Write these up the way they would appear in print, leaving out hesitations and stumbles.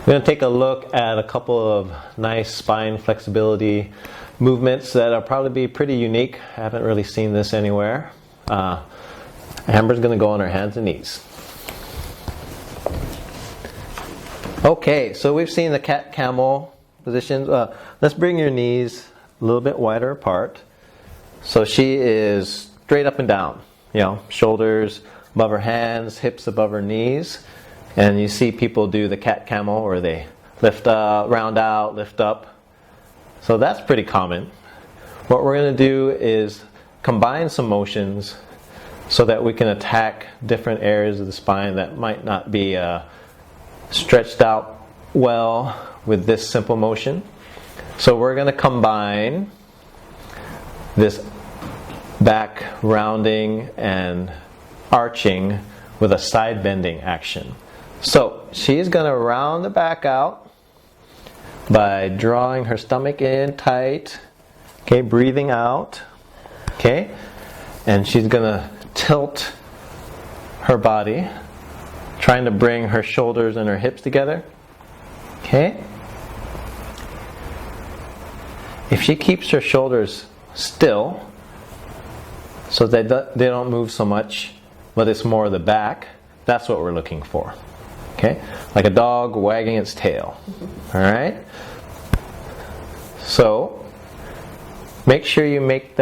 We're going to take a look at a couple of nice spine flexibility movements that will probably be pretty unique. I haven't really seen this anywhere. Amber's going to go on her hands and knees. Okay, so we've seen the cat-camel positions. Let's bring your knees a little bit wider apart. So she is straight up and down. Shoulders above her hands, hips above her knees. And you see people do the cat-camel where they lift up, round out, lift up. So that's pretty common. What we're going to do is combine some motions so that we can attack different areas of the spine that might not be stretched out well with this simple motion. So we're going to combine this back rounding and arching with a side bending action. So she's going to round the back out by drawing her stomach in tight, okay, breathing out, okay, and she's going to tilt her body, trying to bring her shoulders and her hips together, okay. If she keeps her shoulders still, so they don't move so much, but it's more the back, that's what we're looking for. Okay, like a dog wagging its tail. All right. So make sure you maintain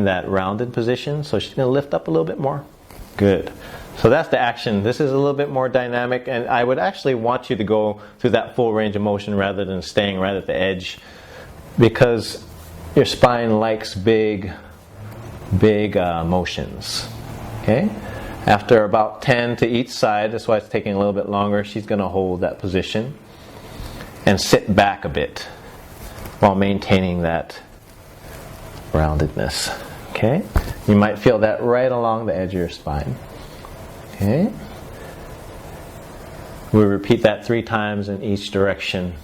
that rounded position. So she's going to lift up a little bit more. Good. So that's the action. This is a little bit more dynamic, and I would actually want you to go through that full range of motion rather than staying right at the edge, because your spine likes big motions. Okay. After about 10 to each side, that's why it's taking a little bit longer, she's going to hold that position and sit back a bit while maintaining that roundedness. Okay? You might feel that right along the edge of your spine. Okay? We repeat that 3 times in each direction.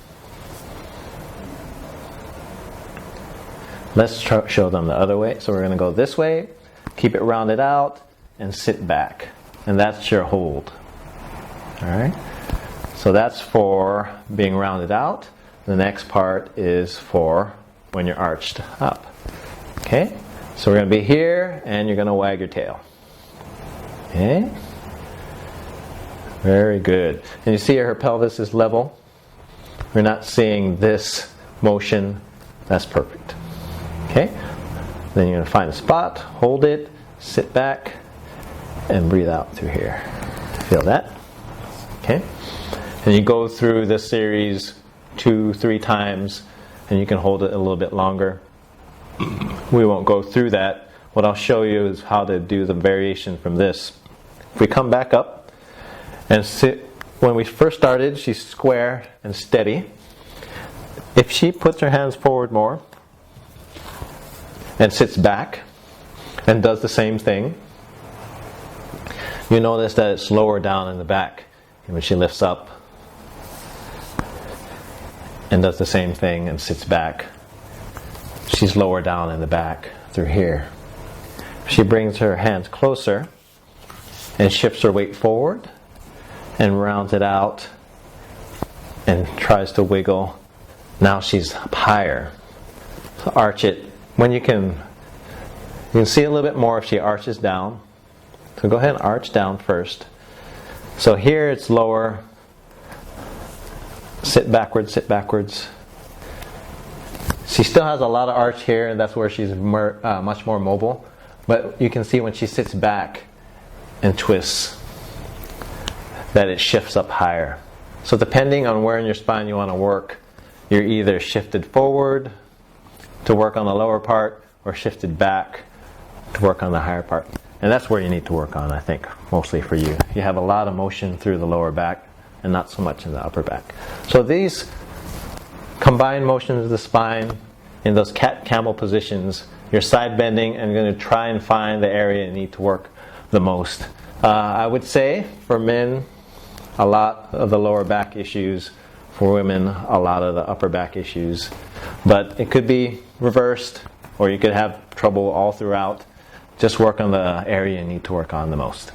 Let's show them the other way. So we're going to go this way, keep it rounded out, and sit back, and that's your hold. All right, so that's for being rounded out. The next part is for when you're arched up. Okay, so we're going to be here, and you're going to wag your tail. Okay, very good. And you see her pelvis is level. We're not seeing this motion. That's perfect. Okay, then you're going to find a spot, hold it, sit back, and breathe out through here. Feel that? Okay? And you go through this series 2-3 times, and you can hold it a little bit longer. We won't go through that. What I'll show you is how to do the variation from this. If we come back up and sit, when we first started, she's square and steady. If she puts her hands forward more and sits back and does the same thing, you notice that it's lower down in the back. And when she lifts up and does the same thing and sits back, she's lower down in the back through here. She brings her hands closer and shifts her weight forward and rounds it out and tries to wiggle. Now she's up higher. So arch it. When you can see a little bit more if she arches down. So go ahead and arch down first. So here it's lower. Sit backwards, sit backwards. She still has a lot of arch here, and that's where she's much more mobile. But you can see when she sits back and twists that it shifts up higher. So depending on where in your spine you want to work, you're either shifted forward to work on the lower part or shifted back to work on the higher part. And that's where you need to work on, I think, mostly for you. You have a lot of motion through the lower back and not so much in the upper back. So these combined motions of the spine in those cat-camel positions, you're side bending and you're going to try and find the area you need to work the most. I would say for men, a lot of the lower back issues. For women, a lot of the upper back issues. But it could be reversed, or you could have trouble all throughout. Just work on the area you need to work on the most.